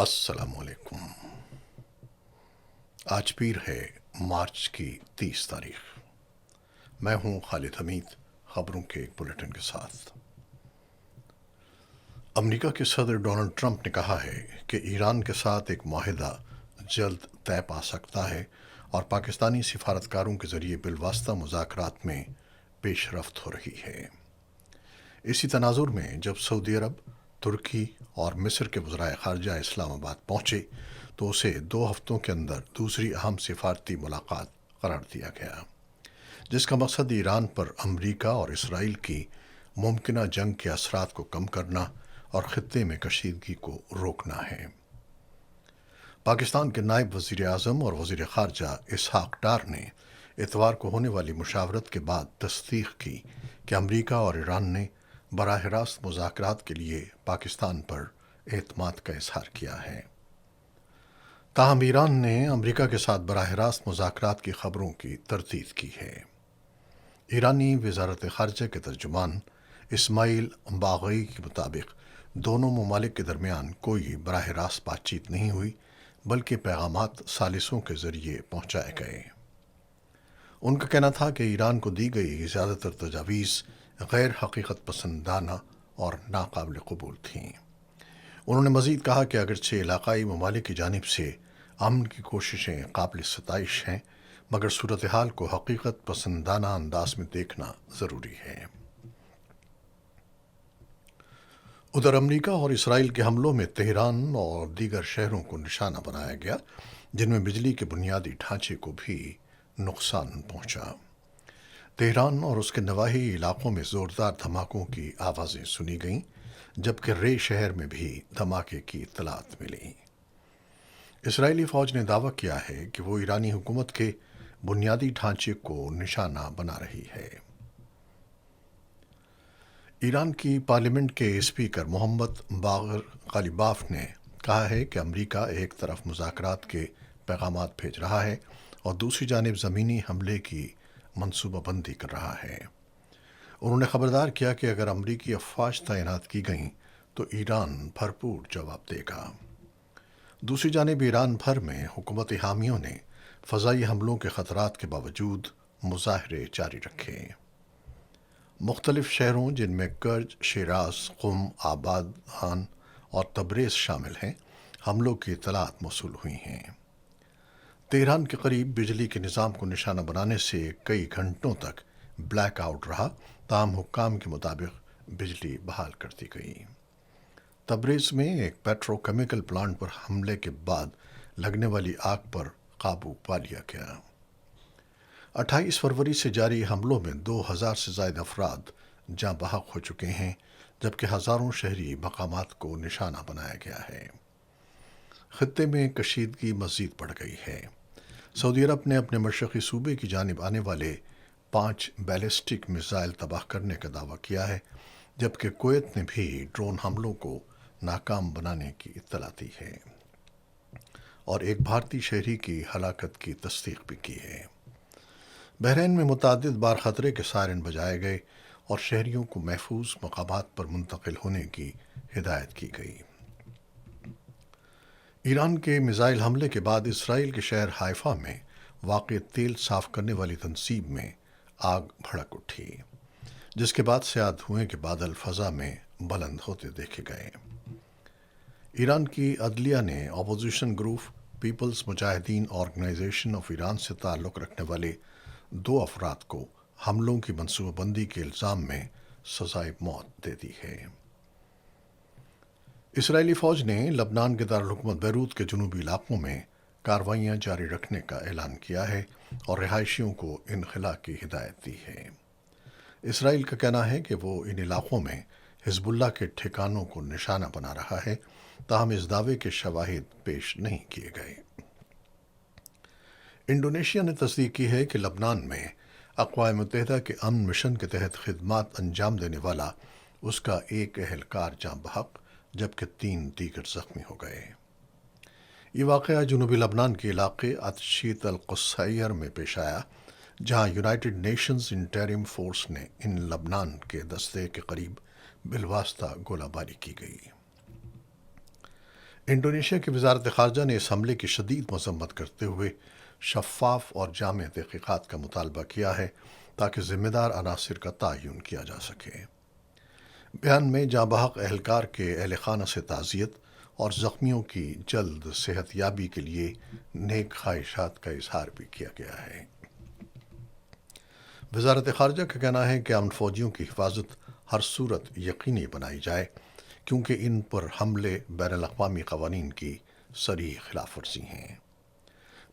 السلام علیکم۔ آج پیر ہے مارچ کی 30 تاریخ۔ میں ہوں خالد حمید، خبروں کے ایک بلیٹن کے ساتھ۔ امریکہ کے صدر ڈونلڈ ٹرمپ نے کہا ہے کہ ایران کے ساتھ ایک معاہدہ جلد طے پا سکتا ہے اور پاکستانی سفارتکاروں کے ذریعے بالواسطہ مذاکرات میں پیش رفت ہو رہی ہے۔ اسی تناظر میں جب سعودی عرب، ترکی اور مصر کے وزرائے خارجہ اسلام آباد پہنچے تو اسے 2 ہفتوں کے اندر دوسری اہم سفارتی ملاقات قرار دیا گیا، جس کا مقصد ایران پر امریکہ اور اسرائیل کی ممکنہ جنگ کے اثرات کو کم کرنا اور خطے میں کشیدگی کو روکنا ہے۔ پاکستان کے نائب وزیر اعظم اور وزیر خارجہ اسحاق ڈار نے اتوار کو ہونے والی مشاورت کے بعد تصدیق کی کہ امریکہ اور ایران نے براہ راست مذاکرات کے لیے پاکستان پر اعتماد کا اظہار کیا ہے۔ تاہم ایران نے امریکہ کے ساتھ براہ راست مذاکرات کی خبروں کی تردید کی ہے۔ ایرانی وزارت خارجہ کے ترجمان اسماعیل باغئی کے مطابق دونوں ممالک کے درمیان کوئی براہ راست بات چیت نہیں ہوئی، بلکہ پیغامات ثالثوں کے ذریعے پہنچائے گئے۔ ان کا کہنا تھا کہ ایران کو دی گئی زیادہ تر تجاویز غیر حقیقت پسندانہ اور ناقابل قبول تھیں۔ انہوں نے مزید کہا کہ اگرچہ علاقائی ممالک کی جانب سے امن کی کوششیں قابل ستائش ہیں، مگر صورتحال کو حقیقت پسندانہ انداز میں دیکھنا ضروری ہے۔ ادھر امریکہ اور اسرائیل کے حملوں میں تہران اور دیگر شہروں کو نشانہ بنایا گیا، جن میں بجلی کے بنیادی ڈھانچے کو بھی نقصان پہنچا۔ تہران اور اس کے نواحی علاقوں میں زوردار دھماکوں کی آوازیں سنی گئیں، جبکہ رے شہر میں بھی دھماکے کی اطلاعات ملیں۔ اسرائیلی فوج نے دعویٰ کیا ہے کہ وہ ایرانی حکومت کے بنیادی ڈھانچے کو نشانہ بنا رہی ہے۔ ایران کی پارلیمنٹ کے اسپیکر محمد باقر غالیباف نے کہا ہے کہ امریکہ ایک طرف مذاکرات کے پیغامات بھیج رہا ہے اور دوسری جانب زمینی حملے کی منصوبہ بندی کر رہا ہے۔ انہوں نے خبردار کیا کہ اگر امریکی افواج تعینات کی گئیں تو ایران بھرپور جواب دے گا۔ دوسری جانب ایران بھر میں حکومتی حامیوں نے فضائی حملوں کے خطرات کے باوجود مظاہرے جاری رکھے۔ مختلف شہروں جن میں کرج، شیراز، قم، آبادان اور تبریز شامل ہیں، حملوں کی اطلاعات موصول ہوئی ہیں۔ تہران کے قریب بجلی کے نظام کو نشانہ بنانے سے کئی گھنٹوں تک بلیک آؤٹ رہا، تاہم حکام کے مطابق بجلی بحال کر دی گئی۔ تبریز میں ایک پیٹرو کیمیکل پلانٹ پر حملے کے بعد لگنے والی آگ پر قابو پا لیا گیا۔ 28 فروری سے جاری حملوں میں 2000 سے زائد افراد جاں بحق ہو چکے ہیں، جبکہ ہزاروں شہری مقامات کو نشانہ بنایا گیا ہے۔ خطے میں کشیدگی مزید بڑھ گئی ہے۔ سعودی عرب نے اپنے مشرقی صوبے کی جانب آنے والے 5 بیلسٹک میزائل تباہ کرنے کا دعویٰ کیا ہے، جبکہ کویت نے بھی ڈرون حملوں کو ناکام بنانے کی اطلاع دی ہے اور ایک بھارتی شہری کی ہلاکت کی تصدیق بھی کی ہے۔ بحرین میں متعدد بار خطرے کے سائرن بجائے گئے اور شہریوں کو محفوظ مقامات پر منتقل ہونے کی ہدایت کی گئی۔ ایران کے میزائل حملے کے بعد اسرائیل کے شہر حائفہ میں واقع تیل صاف کرنے والی تنصیب میں آگ بھڑک اٹھی، جس کے بعد سیاہ دھوئیں کے بادل فضا میں بلند ہوتے دیکھے گئے۔ ایران کی عدلیہ نے اپوزیشن گروپ پیپلز مجاہدین آرگنائزیشن آف ایران سے تعلق رکھنے والے 2 افراد کو حملوں کی منصوبہ بندی کے الزام میں سزائے موت دے دی ہے۔ اسرائیلی فوج نے لبنان کے دارالحکومت بیروت کے جنوبی علاقوں میں کارروائیاں جاری رکھنے کا اعلان کیا ہے اور رہائشیوں کو انخلا کی ہدایت دی ہے۔ اسرائیل کا کہنا ہے کہ وہ ان علاقوں میں حزب اللہ کے ٹھکانوں کو نشانہ بنا رہا ہے، تاہم اس دعوے کے شواہد پیش نہیں کیے گئے۔ انڈونیشیا نے تصدیق کی ہے کہ لبنان میں اقوام متحدہ کے امن مشن کے تحت خدمات انجام دینے والا اس کا ایک اہلکار جاں بحق جبکہ 3 دیگر زخمی ہو گئے۔ یہ واقعہ جنوبی لبنان کے علاقے عطشیت القصیر میں پیش آیا، جہاں یونائٹڈ نیشنز انٹرم فورس نے ان لبنان کے دستے کے قریب بالواسطہ گولہ باری کی گئی۔ انڈونیشیا کی وزارت خارجہ نے اس حملے کی شدید مذمت کرتے ہوئے شفاف اور جامع تحقیقات کا مطالبہ کیا ہے تاکہ ذمہ دار عناصر کا تعین کیا جا سکے۔ بیان میں جاں بحق اہلکار کے اہل خانہ سے تعزیت اور زخمیوں کی جلد صحت یابی کے لیے نیک خواہشات کا اظہار بھی کیا گیا ہے۔ وزارت خارجہ کا کہنا ہے کہ امن فوجیوں کی حفاظت ہر صورت یقینی بنائی جائے کیونکہ ان پر حملے بین الاقوامی قوانین کی صریح خلاف ورزی ہیں۔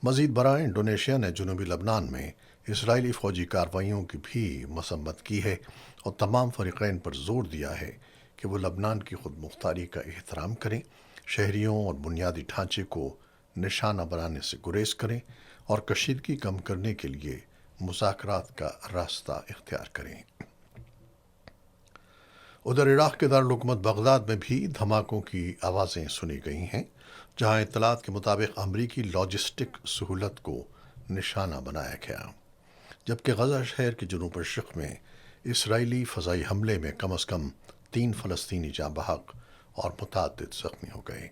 مزید برآں انڈونیشیا نے جنوبی لبنان میں اسرائیلی فوجی کارروائیوں کی بھی مذمت کی ہے اور تمام فریقین پر زور دیا ہے کہ وہ لبنان کی خود مختاری کا احترام کریں، شہریوں اور بنیادی ڈھانچے کو نشانہ بنانے سے گریز کریں اور کشیدگی کم کرنے کے لیے مذاکرات کا راستہ اختیار کریں۔ ادھر عراق کے دارالحکومت بغداد میں بھی دھماکوں کی آوازیں سنی گئی ہیں، جہاں اطلاعات کے مطابق امریکی لاجسٹک سہولت کو نشانہ بنایا گیا، جبکہ غزہ شہر کے جنوب مشرق میں اسرائیلی فضائی حملے میں کم از کم 3 فلسطینی جاں بحق اور متعدد زخمی ہو گئے۔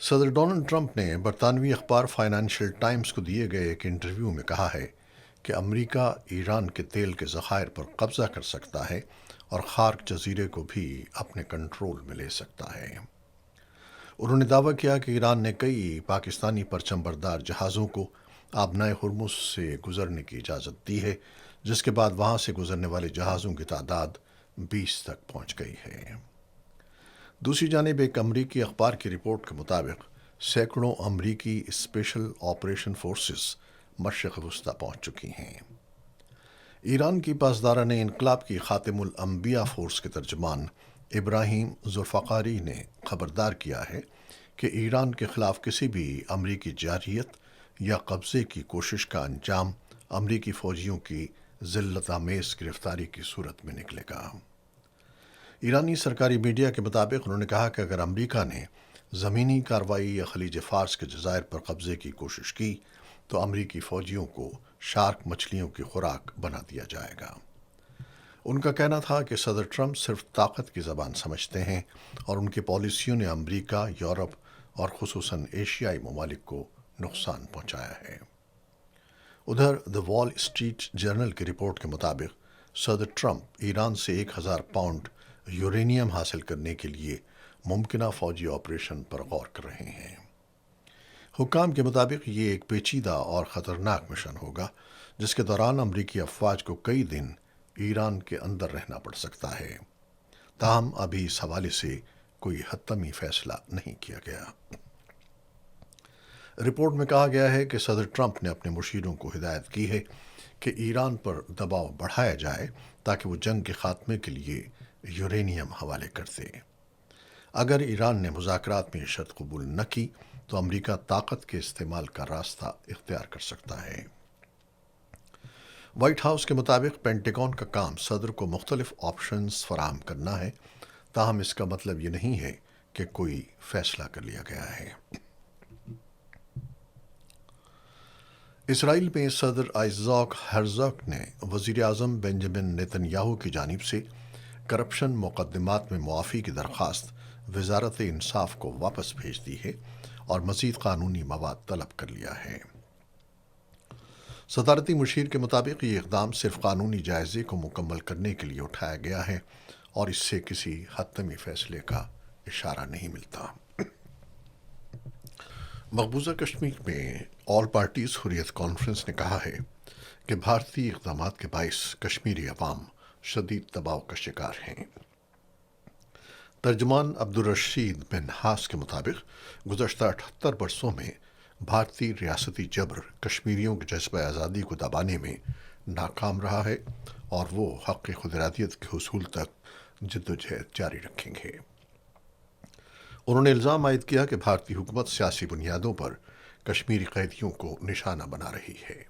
صدر ڈونلڈ ٹرمپ نے برطانوی اخبار فائنانشل ٹائمز کو دیے گئے ایک انٹرویو میں کہا ہے کہ امریکہ ایران کے تیل کے ذخائر پر قبضہ کر سکتا ہے اور خارق جزیرے کو بھی اپنے کنٹرول میں لے سکتا ہے۔ انہوں نے دعویٰ کیا کہ ایران نے کئی پاکستانی پرچم بردار جہازوں کو آبنائے ہرمز سے گزرنے کی اجازت دی ہے، جس کے بعد وہاں سے گزرنے والے جہازوں کی تعداد 20 تک پہنچ گئی ہے۔ دوسری جانب ایک امریکی اخبار کی رپورٹ کے مطابق سینکڑوں امریکی اسپیشل آپریشن فورسز مشرق وسطیٰ پہنچ چکی ہیں۔ ایران کی پاسداران انقلاب کی خاتم الانبیاء فورس کے ترجمان ابراہیم ذوالفقاری نے خبردار کیا ہے کہ ایران کے خلاف کسی بھی امریکی جارحیت یا قبضے کی کوشش کا انجام امریکی فوجیوں کی ذلت آمیز گرفتاری کی صورت میں نکلے گا۔ ایرانی سرکاری میڈیا کے مطابق انہوں نے کہا کہ اگر امریکہ نے زمینی کارروائی یا خلیج فارس کے جزائر پر قبضے کی کوشش کی تو امریکی فوجیوں کو شارک مچھلیوں کی خوراک بنا دیا جائے گا۔ ان کا کہنا تھا کہ صدر ٹرمپ صرف طاقت کی زبان سمجھتے ہیں اور ان کی پالیسیوں نے امریکہ، یورپ اور خصوصاً ایشیائی ممالک کو نقصان پہنچایا ہے۔ ادھر دی وال اسٹریٹ جرنل کی رپورٹ کے مطابق صدر ٹرمپ ایران سے 1000 پاؤنڈ یورینیم حاصل کرنے کے لیے ممکنہ فوجی آپریشن پر غور کر رہے ہیں۔ حکام کے مطابق یہ ایک پیچیدہ اور خطرناک مشن ہوگا جس کے دوران امریکی افواج کو کئی دن ایران کے اندر رہنا پڑ سکتا ہے، تاہم ابھی اس حوالے سے کوئی حتمی فیصلہ نہیں کیا گیا۔ رپورٹ میں کہا گیا ہے کہ صدر ٹرمپ نے اپنے مشیروں کو ہدایت کی ہے کہ ایران پر دباؤ بڑھایا جائے تاکہ وہ جنگ کے خاتمے کے لیے یورینیم حوالے کر دے۔ اگر ایران نے مذاکرات میں یہ شرط قبول نہ کی تو امریکہ طاقت کے استعمال کا راستہ اختیار کر سکتا ہے۔ وائٹ ہاؤس کے مطابق پینٹاگون کا کام صدر کو مختلف آپشنز فراہم کرنا ہے، تاہم اس کا مطلب یہ نہیں ہے کہ کوئی فیصلہ کر لیا گیا ہے۔ اسرائیل میں صدر آئزاک ہرزوگ نے وزیر اعظم بنجامن نیتن یاہو کی جانب سے کرپشن مقدمات میں معافی کی درخواست وزارت انصاف کو واپس بھیج دی ہے اور مزید قانونی مواد طلب کر لیا ہے۔ صدارتی مشیر کے مطابق یہ اقدام صرف قانونی جائزے کو مکمل کرنے کے لیے اٹھایا گیا ہے اور اس سے کسی حتمی فیصلے کا اشارہ نہیں ملتا۔ مقبوضہ کشمیر میں آل پارٹیز حریت کانفرنس نے کہا ہے کہ بھارتی اقدامات کے باعث کشمیری عوام شدید دباؤ کا شکار ہیں۔ ترجمان عبدالرشید منہاس کے مطابق گزشتہ 78 برسوں میں بھارتی ریاستی جبر کشمیریوں کے جذبہ آزادی کو دبانے میں ناکام رہا ہے اور وہ حق خود ارادیت کے حصول تک جدوجہد جاری رکھیں گے۔ انہوں نے الزام عائد کیا کہ بھارتی حکومت سیاسی بنیادوں پر کشمیری قیدیوں کو نشانہ بنا رہی ہے۔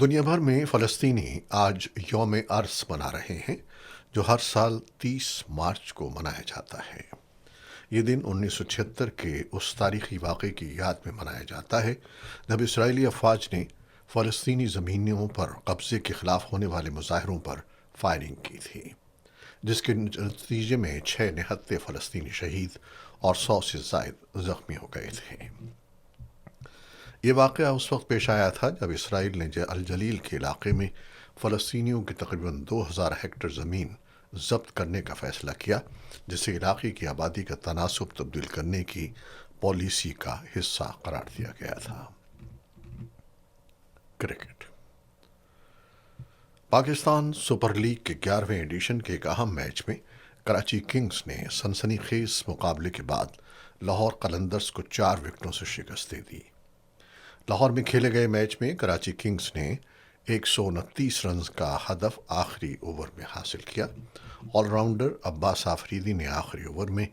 دنیا بھر میں فلسطینی آج یوم ارس منا رہے ہیں جو ہر سال 30 مارچ کو منایا جاتا ہے۔ یہ دن 1976 کے اس تاریخی واقعے کی یاد میں منایا جاتا ہے جب اسرائیلی افواج نے فلسطینی زمینوں پر قبضے کے خلاف ہونے والے مظاہروں پر فائرنگ کی تھی۔ جس کے نتیجے میں 6 نہتے فلسطینی شہید اور 100 سے زائد زخمی ہو گئے تھے۔ یہ واقعہ اس وقت پیش آیا تھا جب اسرائیل نے الجلیل کے علاقے میں فلسطینیوں کی تقریباً 2000 ہیکٹر زمین ضبط کرنے کا فیصلہ کیا، جسے علاقے کی آبادی کا تناسب تبدیل کرنے کی پالیسی کا حصہ قرار دیا گیا تھا۔ کرکٹ۔ پاکستان سپر لیگ کے 11ویں ایڈیشن کے ایک اہم میچ میں کراچی کنگز نے سنسنی خیز مقابلے کے بعد لاہور قلندرز کو 4 وکٹوں سے شکست دے دی۔ لاہور میں کھیلے گئے میچ میں کراچی کنگز نے 129 رنز کا ہدف آخری اوور میں حاصل کیا۔ آل راؤنڈر عباس آفریدی نے آخری اوور میں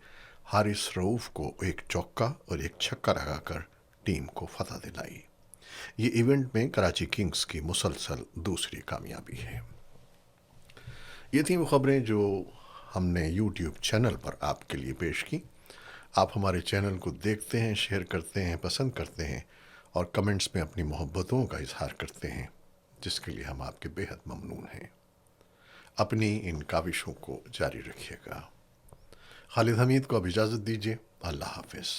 حارث رؤوف کو ایک چوکا اور ایک چھکا لگا کر ٹیم کو فتح دلائی۔ یہ ایونٹ میں کراچی کنگز کی مسلسل دوسری کامیابی ہے۔ یہ تھیں وہ خبریں جو ہم نے یوٹیوب چینل پر آپ کے لیے پیش کی۔ آپ ہمارے چینل کو دیکھتے ہیں، شیئر کرتے ہیں، پسند کرتے ہیں اور کمنٹس میں اپنی محبتوں کا اظہار کرتے ہیں، جس کے لیے ہم آپ کے بےحد ممنون ہیں۔ اپنی ان کاوشوں کو جاری رکھیے گا۔ خالد حمید کو اب اجازت دیجیے۔ اللہ حافظ۔